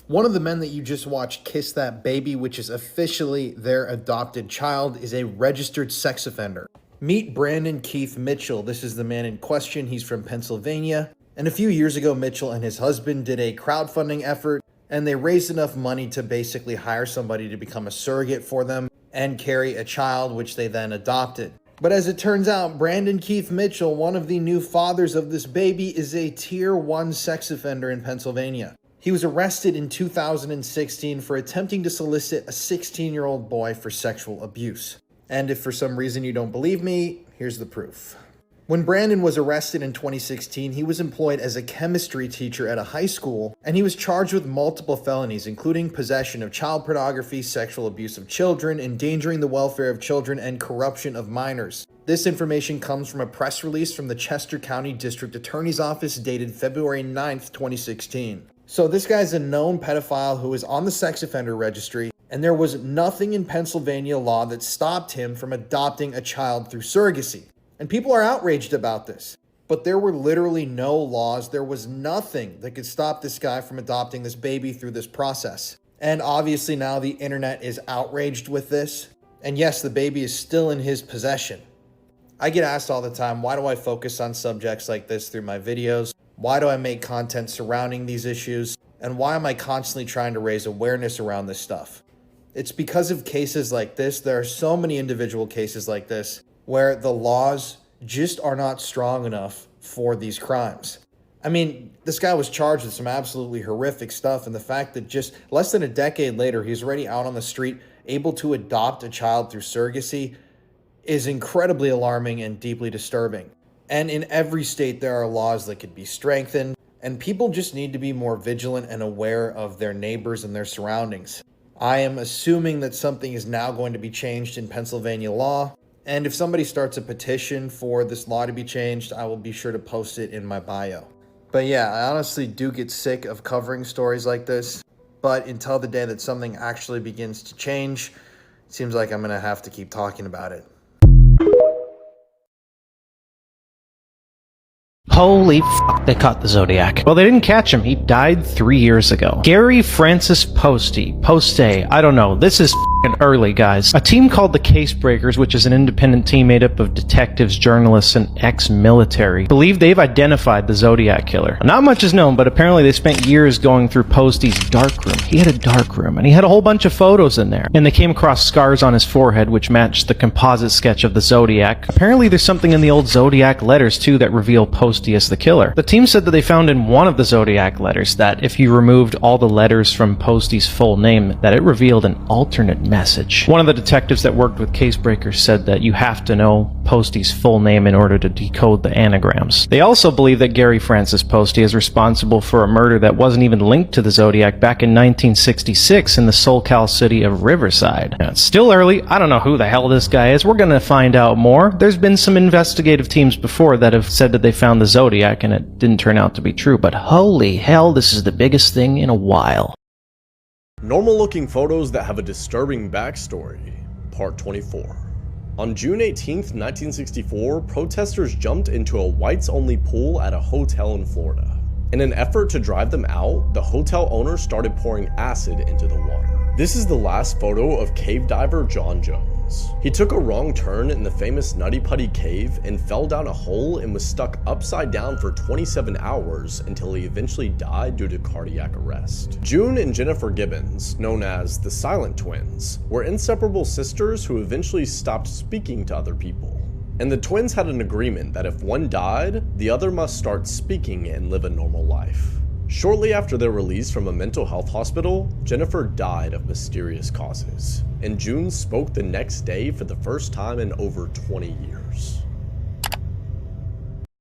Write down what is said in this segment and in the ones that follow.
One of the men that you just watched kiss that baby, which is officially their adopted child, is a registered sex offender. Meet Brandon Keith Mitchell. This is the man in question. He's from Pennsylvania. And a few years ago, Mitchell and his husband did a crowdfunding effort, and they raised enough money to basically hire somebody to become a surrogate for them and carry a child, which they then adopted. But as it turns out, Brandon Keith Mitchell, one of the new fathers of this baby, is a Tier 1 sex offender in Pennsylvania. He was arrested in 2016 for attempting to solicit a 16-year-old boy for sexual abuse. And if for some reason you don't believe me, here's the proof. When Brandon was arrested in 2016, he was employed as a chemistry teacher at a high school, and he was charged with multiple felonies, including possession of child pornography, sexual abuse of children, endangering the welfare of children, and corruption of minors. This information comes from a press release from the Chester County District Attorney's Office dated February 9th, 2016. So this guy's a known pedophile who is on the sex offender registry, and there was nothing in Pennsylvania law that stopped him from adopting a child through surrogacy. And people are outraged about this. But there were literally no laws. There was nothing that could stop this guy from adopting this baby through this process. And obviously now the internet is outraged with this. And yes, the baby is still in his possession. I get asked all the time, why do I focus on subjects like this through my videos? Why do I make content surrounding these issues? And why am I constantly trying to raise awareness around this stuff? It's because of cases like this. There are so many individual cases like this where the laws just are not strong enough for these crimes. I mean, this guy was charged with some absolutely horrific stuff, and the fact that just less than a decade later, he's already out on the street, able to adopt a child through surrogacy, is incredibly alarming and deeply disturbing. And in every state, there are laws that could be strengthened, and people just need to be more vigilant and aware of their neighbors and their surroundings. I am assuming that something is now going to be changed in Pennsylvania law, and if somebody starts a petition for this law to be changed, I will be sure to post it in my bio. But yeah, I honestly do get sick of covering stories like this, but until the day that something actually begins to change, it seems like I'm gonna have to keep talking about it. Holy fuck, they caught the Zodiac. Well, they didn't catch him. He died 3 years ago. Gary Francis Poste, I don't know. This is fucking early, guys. A team called the Case Breakers, which is an independent team made up of detectives, journalists, and ex-military, believe they've identified the Zodiac killer. Not much is known, but apparently they spent years going through Poste's dark room. He had a dark room, and he had a whole bunch of photos in there. And they came across scars on his forehead, which matched the composite sketch of the Zodiac. Apparently there's something in the old Zodiac letters, too, that reveal Poste as the killer. The team said that they found in one of the Zodiac letters that if you removed all the letters from Poste's full name, that it revealed an alternate message. One of the detectives that worked with Case Breakers said that you have to know Poste's full name in order to decode the anagrams. They also believe that Gary Francis Poste is responsible for a murder that wasn't even linked to the Zodiac back in 1966 in the SoCal city of Riverside. Now, it's still early. I don't know who the hell this guy is. We're gonna find out more. There's been some investigative teams before that have said that they found the Zodiac and it didn't turn out to be true, but holy hell, this is the biggest thing in a while. Normal looking photos that have a disturbing backstory, part 24. On June 18th, 1964, protesters jumped into a whites-only pool at a hotel in Florida. In an effort to drive them out, the hotel owner started pouring acid into the water. This is the last photo of cave diver John Jones. He took a wrong turn in the famous Nutty Putty Cave and fell down a hole and was stuck upside down for 27 hours until he eventually died due to cardiac arrest. June and Jennifer Gibbons, known as the Silent Twins, were inseparable sisters who eventually stopped speaking to other people. And the twins had an agreement that if one died, the other must start speaking and live a normal life. Shortly after their release from a mental health hospital, Jennifer died of mysterious causes, and June spoke the next day for the first time in over 20 years.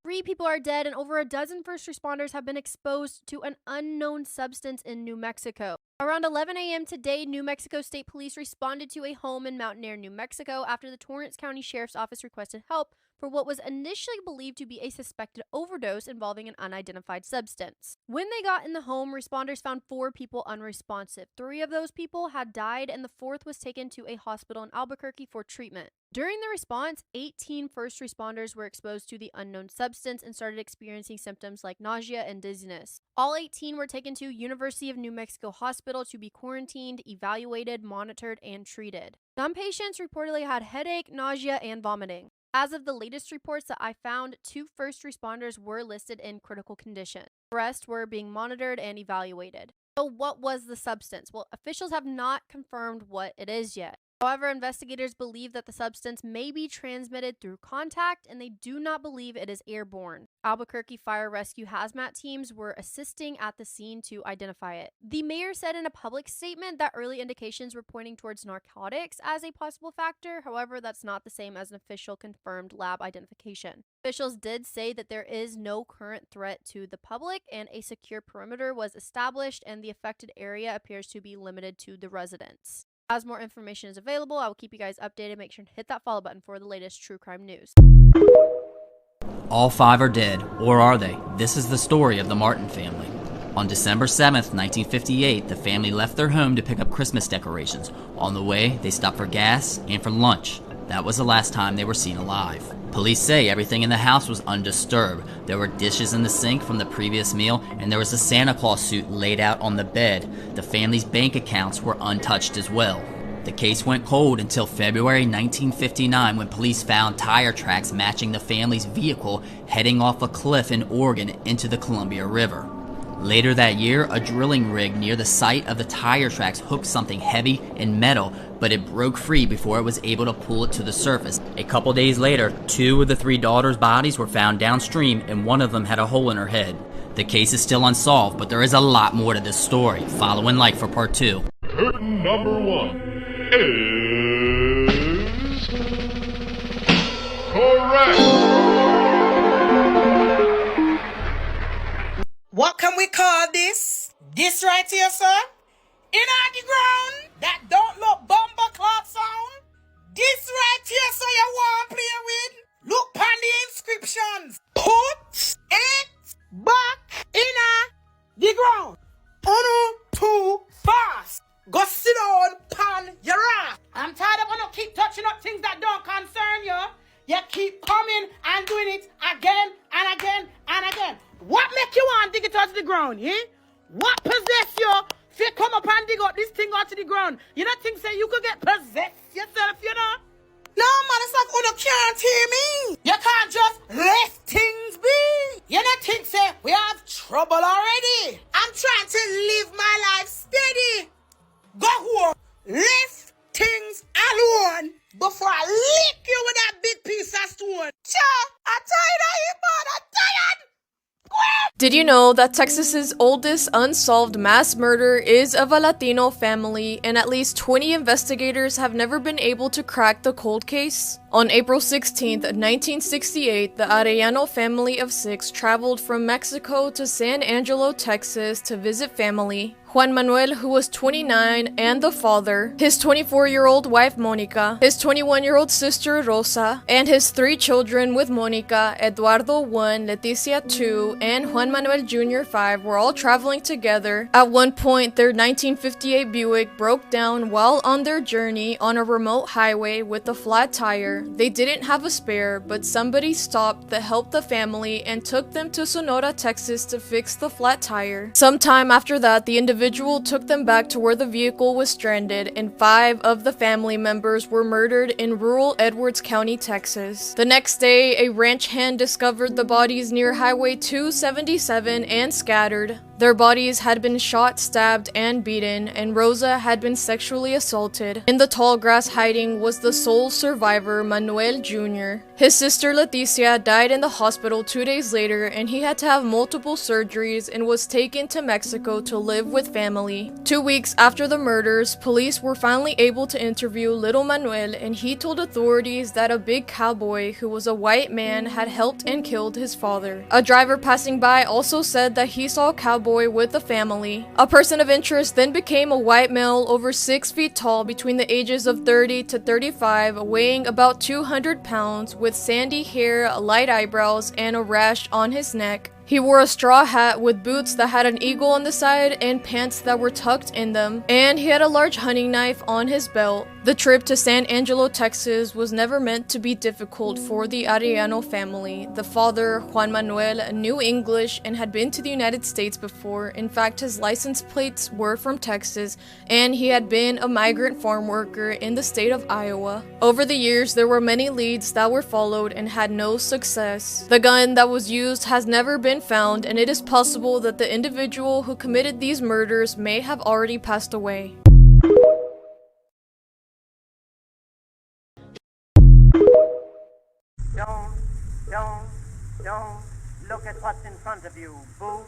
3 people are dead and over a dozen first responders have been exposed to an unknown substance in New Mexico. Around 11 a.m. today, New Mexico State Police responded to a home in Mountain Air, New Mexico after the Torrance County Sheriff's Office requested help for what was initially believed to be a suspected overdose involving an unidentified substance. When they got in the home, responders found 4 people unresponsive. 3 of those people had died, and the 4th was taken to a hospital in Albuquerque for treatment. During the response, 18 first responders were exposed to the unknown substance and started experiencing symptoms like nausea and dizziness. All 18 were taken to University of New Mexico Hospital to be quarantined, evaluated, monitored, and treated. Some patients reportedly had headache, nausea, and vomiting. As of the latest reports that I found, 2 first responders were listed in critical condition. The rest were being monitored and evaluated. So what was the substance? Well, officials have not confirmed what it is yet. However, investigators believe that the substance may be transmitted through contact, and they do not believe it is airborne. Albuquerque Fire Rescue hazmat teams were assisting at the scene to identify it. The mayor said in a public statement that early indications were pointing towards narcotics as a possible factor. However, that's not the same as an official confirmed lab identification. Officials did say that there is no current threat to the public, and a secure perimeter was established, and the affected area appears to be limited to the residents. As more information is available, I will keep you guys updated. Make sure to hit that follow button for the latest true crime news. All 5 are dead, or are they? This is the story of the Martin family. On December 7th, 1958, the family left their home to pick up Christmas decorations. On the way, they stopped for gas and for lunch. That was the last time they were seen alive. Police say everything in the house was undisturbed. There were dishes in the sink from the previous meal, and there was a Santa Claus suit laid out on the bed. The family's bank accounts were untouched as well. The case went cold until February 1959 when police found tire tracks matching the family's vehicle heading off a cliff in Oregon into the Columbia River. Later that year, a drilling rig near the site of the tire tracks hooked something heavy and metal, but it broke free before it was able to pull it to the surface. A couple days later, 2 of the 3 daughters' bodies were found downstream, and one of them had a hole in her head. The case is still unsolved, but there is a lot more to this story. Follow and like for part 2. Curtain number 1 is correct. What can we call this? This right here, sir? In on the ground that don't look bumper clock sound? This right here, so you want to play with? Look on the inscriptions. Put it back in the ground. 1, 2, fast. Go sit down pan your ass. I'm tired of you keep touching up things that don't concern you. You keep coming and doing it again and again and again. What make you want to dig it out to the ground, eh? What possess you if you come up and dig up this thing out to the ground? You don't think say you could get possessed yourself, you know? No, man, it's like, you can't hear me. You can't just let things be. You don't think say we have trouble already. I'm trying to live my life steady. Go home, leave things alone before I lick you with that big piece of stone. Cha, I'm tired of you, man. I'm tired. Did you know that Texas's oldest unsolved mass murder is of a Latino family, and at least 20 investigators have never been able to crack the cold case? On April 16, 1968, the Arellano family of 6 traveled from Mexico to San Angelo, Texas to visit family. Juan Manuel, who was 29 and the father, his 24-year-old wife Monica, his 21-year-old sister Rosa, and his 3 children with Monica, Eduardo 1, Leticia 2, and Juan Manuel Jr. 5 were all traveling together. At one point, their 1958 Buick broke down while on their journey on a remote highway with a flat tire. They didn't have a spare, but somebody stopped that helped the family and took them to Sonora, Texas to fix the flat tire. Sometime after that, the individual took them back to where the vehicle was stranded, and 5 of the family members were murdered in rural Edwards County, Texas. The next day, a ranch hand discovered the bodies near Highway 277 and scattered. Their bodies had been shot, stabbed, and beaten, and Rosa had been sexually assaulted. In the tall grass hiding was the sole survivor, Manuel Jr. His sister Leticia died in the hospital 2 days later, and he had to have multiple surgeries and was taken to Mexico to live with family. 2 weeks after the murders, police were finally able to interview little Manuel, and he told authorities that a big cowboy who was a white man had helped and killed his father. A driver passing by also said that he saw a cowboy boy with the family. A person of interest then became a white male over 6 feet tall between the ages of 30 to 35, weighing about 200 pounds, with sandy hair, light eyebrows, and a rash on his neck. He wore a straw hat with boots that had an eagle on the side and pants that were tucked in them, and he had a large hunting knife on his belt. The trip to San Angelo, Texas was never meant to be difficult for the Arellano family. The father, Juan Manuel, knew English and had been to the United States before. In fact, his license plates were from Texas, and he had been a migrant farm worker in the state of Iowa. Over the years, there were many leads that were followed and had no success. The gun that was used has never been found, and it is possible that the individual who committed these murders may have already passed away. Don't look at what's in front of you. Booze,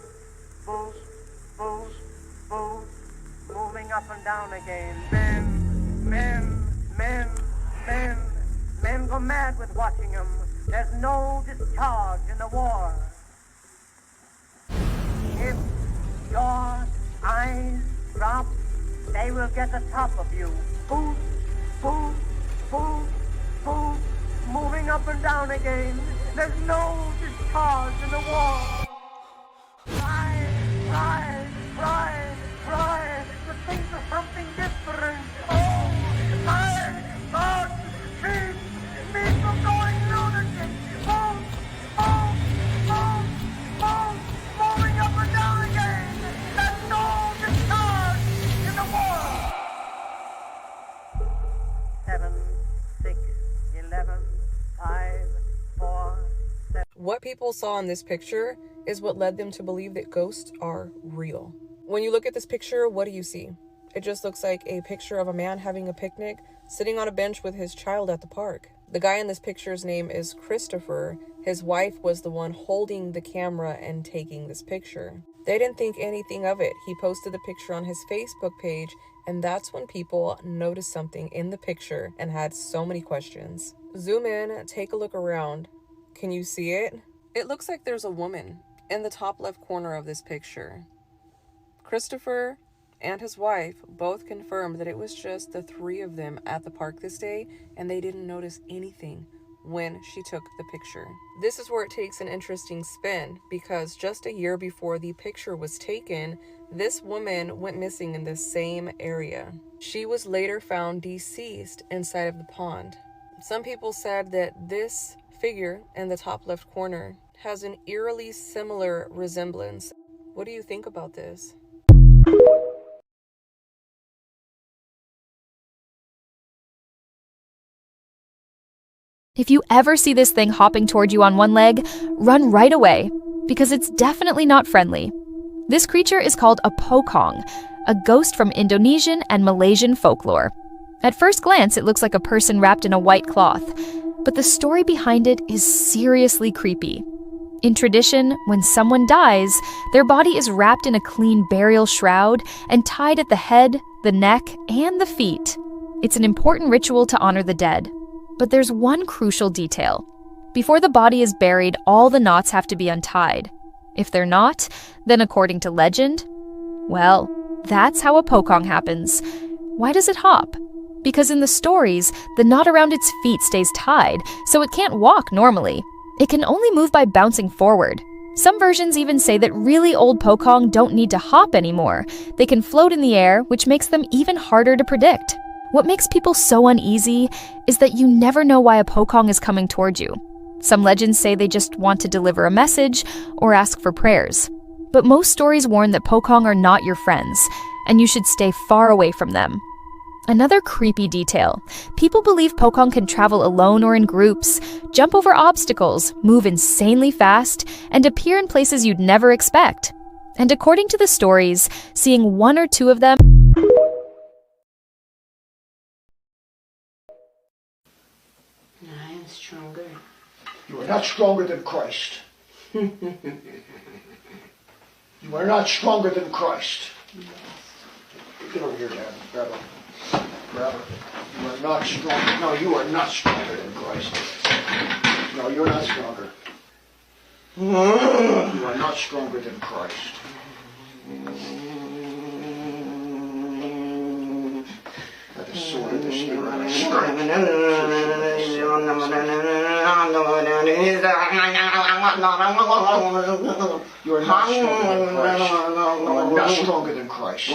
booze, booze, booze, moving up and down again. Men go mad with watching them. There's no discharge in the war. If your eyes drop, they will get the top of you. Booze, booze, booze, booze, moving up and down again. There's no discharge in the war. Pride, to think of something different. Oh, my God, keep from going lunatic. Boom, moving up and down again. There's no discharge in the war. 7, 6, 11, 5, 4, 7. What people saw in this picture is what led them to believe that ghosts are real. When you look at this picture, what do you see? It just looks like a picture of a man having a picnic, sitting on a bench with his child at the park. The guy in this picture's name is Christopher. His wife was the one holding the camera and taking this picture. They didn't think anything of it. He posted the picture on his Facebook page, and that's when people noticed something in the picture and had so many questions. Zoom in, take a look around. Can you see it? It looks like there's a woman in the top left corner of this picture. Christopher and his wife both confirmed that it was just the three of them at the park this day, and they didn't notice anything when she took the picture. This is where it takes an interesting spin, because just a year before the picture was taken, this woman went missing in the same area. She was later found deceased inside of the pond. Some people said that this figure in the top left corner has an eerily similar resemblance. What do you think about this? If you ever see this thing hopping toward you on one leg, run right away, because it's definitely not friendly. This creature is called a pocong, a ghost from Indonesian and Malaysian folklore. At first glance, it looks like a person wrapped in a white cloth, but the story behind it is seriously creepy. In tradition, when someone dies, their body is wrapped in a clean burial shroud and tied at the head, the neck, and the feet. It's an important ritual to honor the dead. But there's one crucial detail. Before the body is buried, all the knots have to be untied. If they're not, then according to legend, well, that's how a pocong happens. Why does it hop? Because in the stories, the knot around its feet stays tied, so it can't walk normally. It can only move by bouncing forward. Some versions even say that really old pocong don't need to hop anymore. They can float in the air, which makes them even harder to predict. What makes people so uneasy is that you never know why a pocong is coming toward you. Some legends say they just want to deliver a message or ask for prayers. But most stories warn that pocong are not your friends, and you should stay far away from them. Another creepy detail. People believe pocong can travel alone or in groups, jump over obstacles, move insanely fast, and appear in places you'd never expect. And according to the stories, seeing one or two of them I am stronger. You are not stronger than Christ. You are not stronger than Christ. Get over here, Dad. Grab her. Grab her. You are not stronger. No, you are not stronger than Christ. No, you're not stronger. You are not stronger than Christ. That is sort of the spirit of strength. You are not stronger than Christ. You are not stronger than Christ.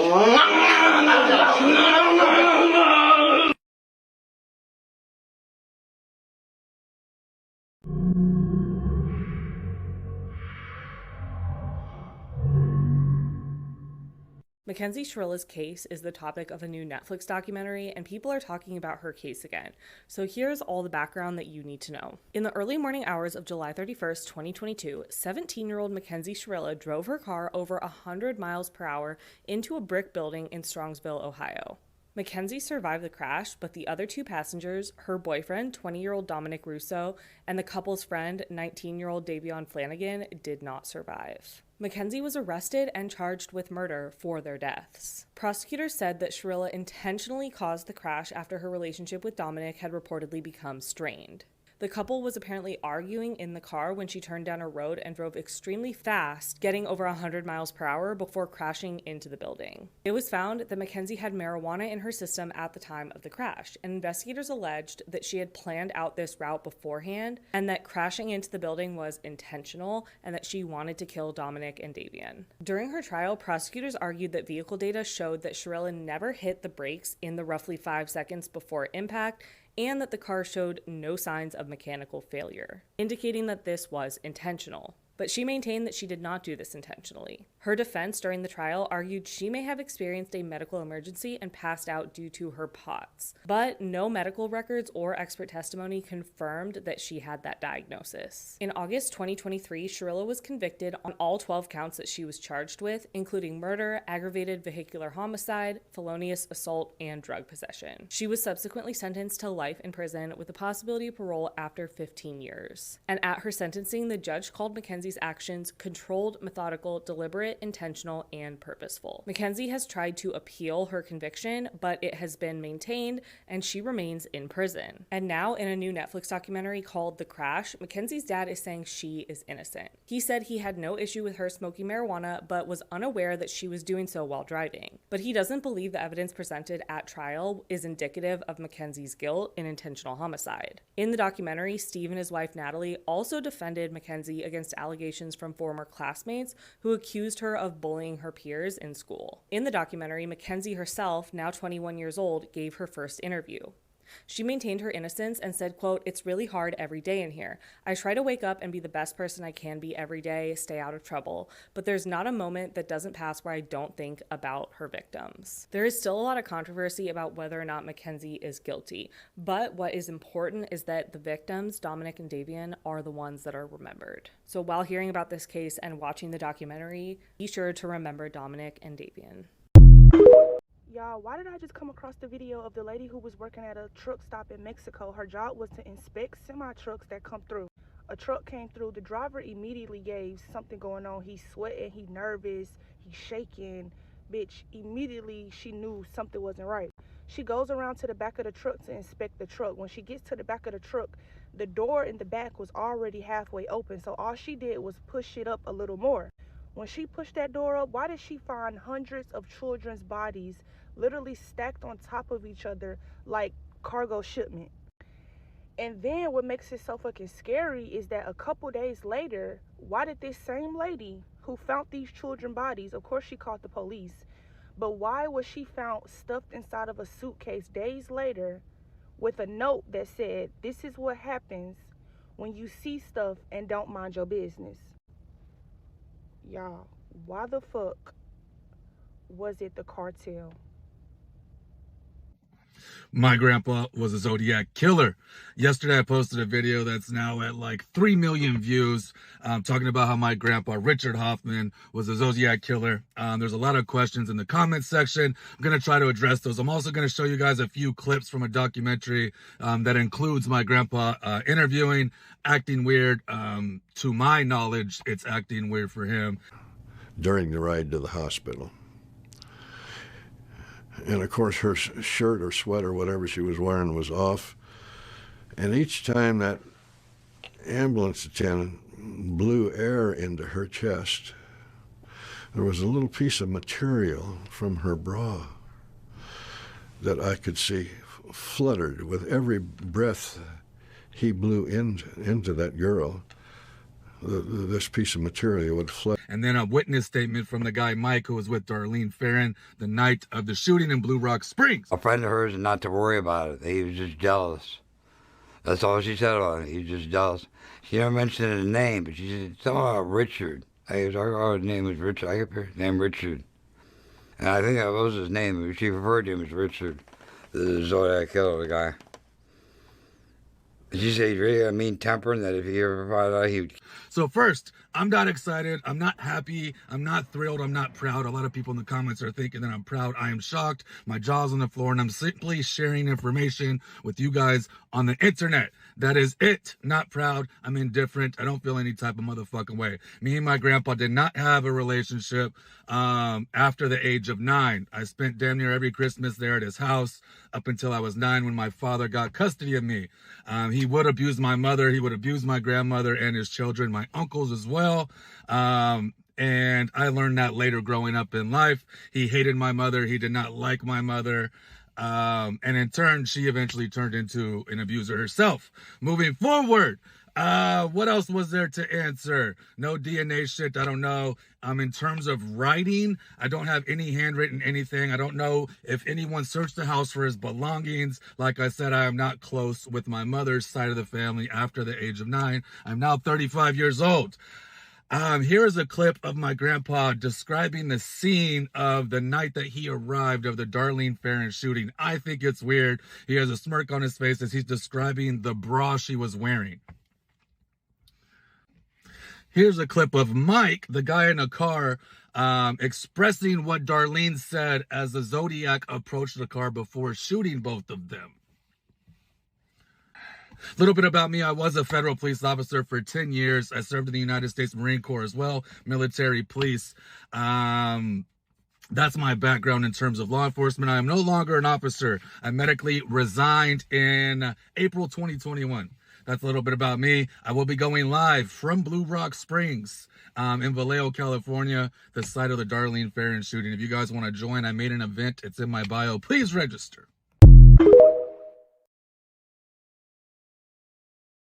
Mackenzie Shrilla's case is the topic of a new Netflix documentary, and people are talking about her case again. So here's all the background that you need to know. In the early morning hours of July 31st, 2022, 17-year-old Mackenzie Shrilla drove her car over 100 miles per hour into a brick building in Strongsville, Ohio. Mackenzie survived the crash, but the other two passengers, her boyfriend, 20-year-old Dominic Russo, and the couple's friend, 19-year-old Davion Flanagan, did not survive. Mackenzie was arrested and charged with murder for their deaths. Prosecutors said that Shrilla intentionally caused the crash after her relationship with Dominic had reportedly become strained. The couple was apparently arguing in the car when she turned down a road and drove extremely fast, getting over 100 miles per hour before crashing into the building. It was found that Mackenzie had marijuana in her system at the time of the crash, and investigators alleged that she had planned out this route beforehand and that crashing into the building was intentional and that she wanted to kill Dominic and Davion. During her trial, prosecutors argued that vehicle data showed that Shrilla never hit the brakes in the roughly 5 seconds before impact, and that the car showed no signs of mechanical failure, indicating that this was intentional. But she maintained that she did not do this intentionally. Her defense during the trial argued she may have experienced a medical emergency and passed out due to her POTS, but no medical records or expert testimony confirmed that she had that diagnosis. In August 2023, Shrilla was convicted on all 12 counts that she was charged with, including murder, aggravated vehicular homicide, felonious assault, and drug possession. She was subsequently sentenced to life in prison with the possibility of parole after 15 years. And at her sentencing, the judge called Mackenzie's actions controlled, methodical, deliberate, intentional, and purposeful. Mackenzie has tried to appeal her conviction, but it has been maintained and she remains in prison. And now in a new Netflix documentary called The Crash, Mackenzie's dad is saying she is innocent. He said he had no issue with her smoking marijuana, but was unaware that she was doing so while driving. But he doesn't believe the evidence presented at trial is indicative of Mackenzie's guilt in intentional homicide. In the documentary, Steve and his wife Natalie also defended Mackenzie against allegations from former classmates who accused her of bullying her peers in school. In the documentary, Mackenzie herself, now 21 years old, gave her first interview. She maintained her innocence and said, quote, "It's really hard every day in here. I try to wake up and be the best person I can be every day, stay out of trouble, but there's not a moment that doesn't pass where I don't think about her victims." There is still a lot of controversy about whether or not Mackenzie is guilty, but what is important is that the victims, Dominic and Davion, are the ones that are remembered. So while hearing about this case and watching the documentary, be sure to remember Dominic and Davion. Y'all, why did I just come across the video of the lady who was working at a truck stop in Mexico? Her job was to inspect semi-trucks that come through. A truck came through. The driver immediately gave something going on. He's sweating, he's nervous, he's shaking. Bitch, immediately she knew something wasn't right. She goes around to the back of the truck to inspect the truck. When she gets to the back of the truck, the door in the back was already halfway open. So all she did was push it up a little more. When she pushed that door up, why did she find hundreds of children's bodies literally stacked on top of each other like cargo shipment? And then what makes it so fucking scary is that a couple days later, why did this same lady who found these children bodies, of course she called the police, but why was she found stuffed inside of a suitcase days later with a note that said, "This is what happens when you see stuff and don't mind your business"? Y'all, why the fuck was it the cartel? My grandpa was a Zodiac killer. Yesterday I posted a video that's now at like 3 million views, talking about how my grandpa Richard Hoffman was a Zodiac killer. There's a lot of questions in the comments section. I'm going to try to address those. I'm also going to show you guys a few clips from a documentary that includes my grandpa interviewing, acting weird. To my knowledge, it's acting weird for him. During the ride to the hospital. And of course her shirt or sweater, whatever she was wearing, was off. And each time that ambulance attendant blew air into her chest, there was a little piece of material from her bra that I could see fluttered with every breath he blew into that girl. This piece of material would flutter. And then a witness statement from the guy Mike, who was with Darlene Ferrin the night of the shooting in Blue Rock Springs. A friend of hers, and not to worry about it. He was just jealous. That's all she said about it. He was just jealous. She never mentioned his name, but she said something about Richard. His name was Richard. I kept hearing his name Richard. And I think that was his name. She referred to him as Richard, the Zodiac Killer, the guy. She said he's really a mean temper, and that if he ever found out, he would... So first, I'm not excited. I'm not happy. I'm not thrilled. I'm not proud. A lot of people in the comments are thinking that I'm proud. I am shocked. My jaw's on the floor, and I'm simply sharing information with you guys on the internet. That is it. Not proud. I'm indifferent. I don't feel any type of motherfucking way. Me and my grandpa did not have a relationship after the age of 9. I spent damn near every Christmas there at his house up until I was 9 when my father got custody of me. He would abuse my mother. He would abuse my grandmother and his children, my uncles as well. And I learned that later growing up in life. He hated my mother. He did not like my mother. And in turn, she eventually turned into an abuser herself. Moving forward, what else was there to answer? No DNA shit. I don't know. In terms of writing, I don't have any handwritten anything. I don't know if anyone searched the house for his belongings. Like I said, I am not close with my mother's side of the family after the age of 9. I'm now 35 years old. Here is a clip of my grandpa describing the scene of the night that he arrived of the Darlene Ferrin shooting. I think it's weird. He has a smirk on his face as he's describing the bra she was wearing. Here's a clip of Mike, the guy in a car, expressing what Darlene said as the Zodiac approached the car before shooting both of them. A little bit about me. I was a federal police officer for 10 years. I served in the United States Marine Corps as well, military police. That's my background in terms of law enforcement. I am no longer an officer. I medically resigned in April 2021. That's a little bit about me. I will be going live from Blue Rock Springs in Vallejo, California, the site of the Darlene Ferrin shooting. If you guys want to join, I made an event. It's in my bio. Please register.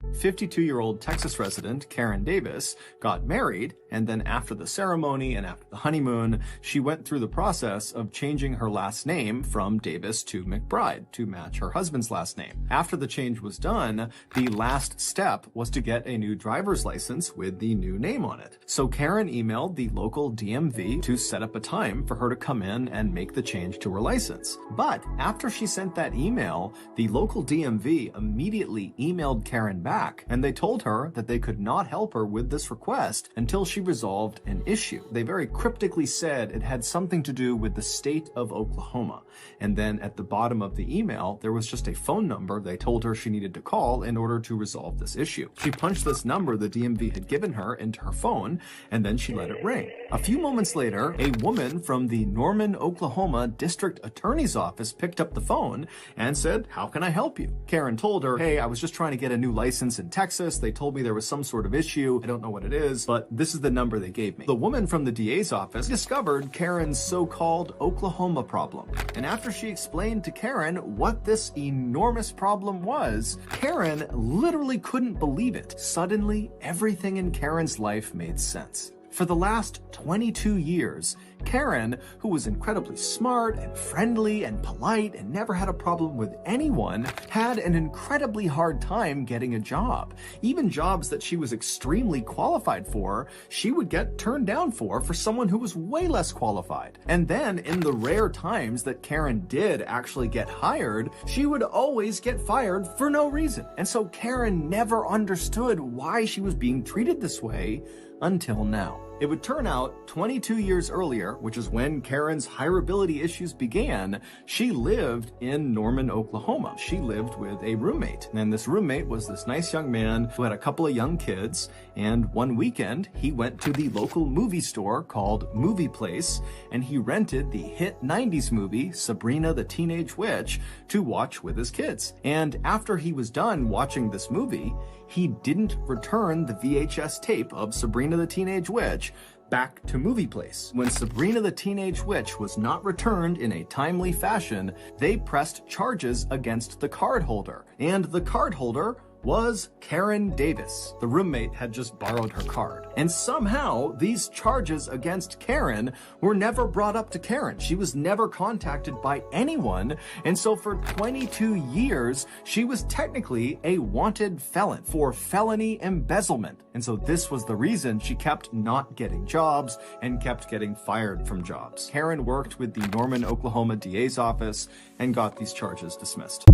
52-year-old Texas resident Karen Davis got married, and then after the ceremony and after the honeymoon, she went through the process of changing her last name from Davis to McBride to match her husband's last name. After the change was done, the last step was to get a new driver's license with the new name on it. So Karen emailed the local DMV to set up a time for her to come in and make the change to her license. But after she sent that email, the local DMV immediately emailed Karen back, and they told her that they could not help her with this request until she resolved an issue. They very cryptically said it had something to do with the state of Oklahoma. And then at the bottom of the email, there was just a phone number they told her she needed to call in order to resolve this issue. She punched this number the DMV had given her into her phone, and then she let it ring. A few moments later, a woman from the Norman, Oklahoma District Attorney's Office picked up the phone and said, "How can I help you?" Karen told her, "Hey, I was just trying to get a new license in Texas. They told me there was some sort of issue. I don't know what it is, but this is the number they gave me." The woman from the DA's office discovered Karen's so-called Oklahoma problem. And after she explained to Karen what this enormous problem was, Karen literally couldn't believe it. Suddenly, everything in Karen's life made sense. For the last 22 years, Karen, who was incredibly smart and friendly and polite and never had a problem with anyone, had an incredibly hard time getting a job. Even jobs that she was extremely qualified for, she would get turned down for someone who was way less qualified. And then, in the rare times that Karen did actually get hired, she would always get fired for no reason. And so Karen never understood why she was being treated this way until now. It would turn out 22 years earlier, which is when Karen's hireability issues began, she lived in Norman, Oklahoma. She lived with a roommate, and this roommate was this nice young man who had a couple of young kids, and one weekend he went to the local movie store called Movie Place, and he rented the hit 90s movie Sabrina the Teenage Witch to watch with his kids. And after he was done watching this movie, he didn't return the VHS tape of Sabrina the Teenage Witch back to Movie Place. When Sabrina the Teenage Witch was not returned in a timely fashion, they pressed charges against the card holder. And the card holder was Karen Davis. The roommate had just borrowed her card. And somehow, these charges against Karen were never brought up to Karen. She was never contacted by anyone. And so for 22 years, she was technically a wanted felon for felony embezzlement. And so this was the reason she kept not getting jobs and kept getting fired from jobs. Karen worked with the Norman, Oklahoma DA's office and got these charges dismissed.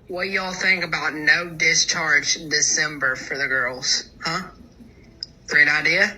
What y'all think about no discharge December for the girls? Huh? Great idea?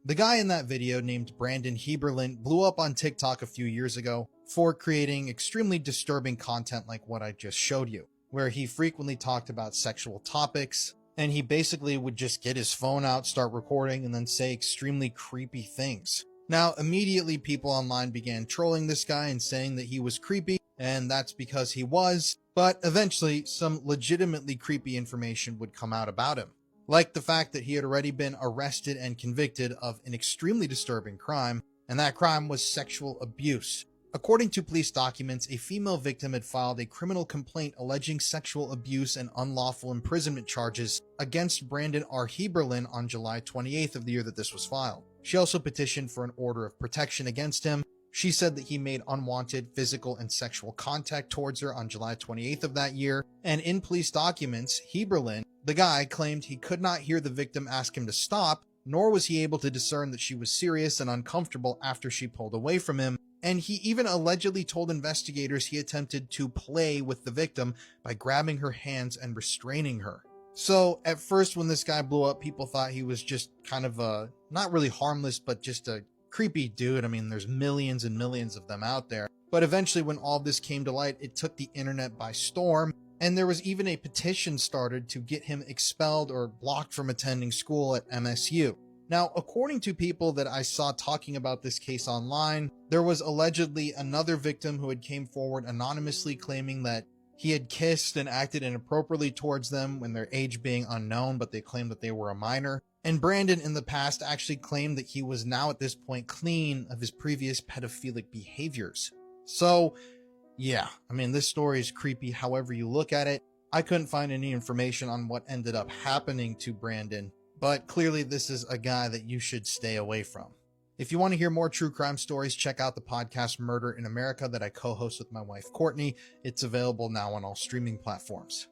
The guy in that video, named Brandon Heberlin, blew up on TikTok a few years ago for creating extremely disturbing content like what I just showed you, where he frequently talked about sexual topics, and he basically would just get his phone out, start recording, and then say extremely creepy things. Now, immediately people online began trolling this guy and saying that he was creepy, and that's because he was, but eventually some legitimately creepy information would come out about him. Like the fact that he had already been arrested and convicted of an extremely disturbing crime, and that crime was sexual abuse. According to police documents, a female victim had filed a criminal complaint alleging sexual abuse and unlawful imprisonment charges against Brandon R. Heberlin on July 28th of the year that this was filed. She also petitioned for an order of protection against him. She said that he made unwanted physical and sexual contact towards her on July 28th of that year, and in police documents, Heberlin, the guy, claimed he could not hear the victim ask him to stop, nor was he able to discern that she was serious and uncomfortable after she pulled away from him, and he even allegedly told investigators he attempted to play with the victim by grabbing her hands and restraining her. So at first when this guy blew up, people thought he was just kind of a, not really harmless, but just a creepy dude. I mean, there's millions and millions of them out there. But eventually when all this came to light, it took the internet by storm, and there was even a petition started to get him expelled or blocked from attending school at MSU. Now, according to people that I saw talking about this case online, there was allegedly another victim who had came forward anonymously claiming that he had kissed and acted inappropriately towards them when their age being unknown, but they claimed that they were a minor. And Brandon in the past actually claimed that he was now at this point clean of his previous pedophilic behaviors. So, yeah, I mean, this story is creepy however you look at it. I couldn't find any information on what ended up happening to Brandon, but clearly this is a guy that you should stay away from. If you want to hear more true crime stories, check out the podcast Murder in America that I co-host with my wife Courtney. It's available now on all streaming platforms.